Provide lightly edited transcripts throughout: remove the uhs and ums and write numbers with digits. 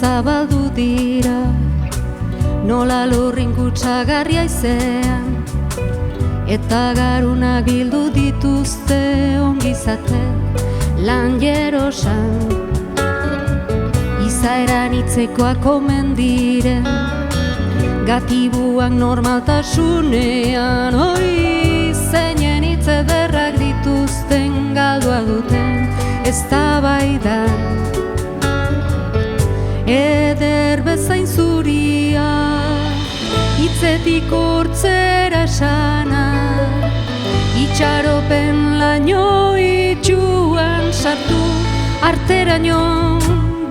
zabaldu dira, nola lurrin kutsagarria izean, eta garunak bildu dituzte ongizate lan jerosan. Izaeran hitzekoak omen diren, gatibuak normaltasunean, oi, zeinen hitz ederrak dituzten galdua duten eztabaidan. Eder bezain zuria, hitzetik hortzera esana, itxaropen laino itxuan sartu, arteraino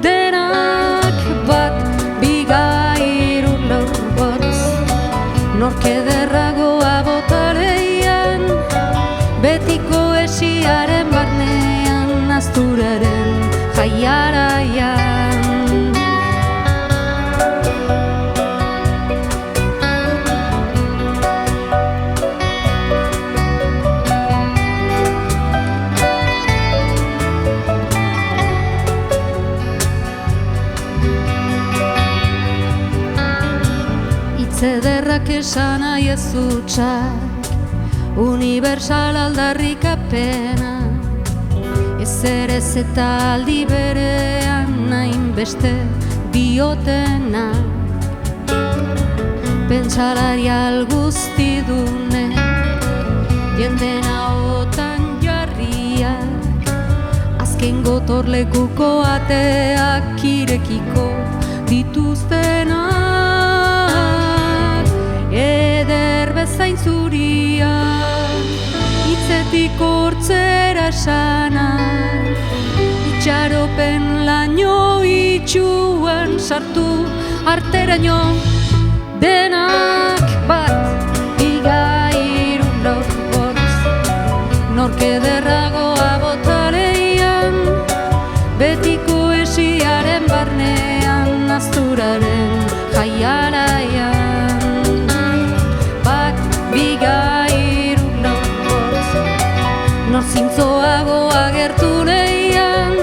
denak bat, biga, hiru, lau, bost. Nork ederragoa botareian, betiko esiaren barnean, azturaren jaiaraian. Ederrak esan nahi ez utxak, universal aldarrikapena, ezer ez eta aldi berean nahin beste diotena. Pentsalarial guztidune, jendena otan jarriak, azken gotorlekuko ateak irekiko dituztenak. Eder bezain zuria, hitzetik hortzera esana, itxaropen laino itxuan sartu, arteraino denak bat, biga, hiru, lau, bost. Nork ederragoa botareian, betiko esiaren barnean, azturaren jaiaraian. Nor zintzoago agertu lehian,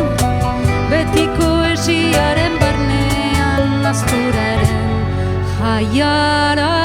betiko esiaren barnean, azturaren jaiara.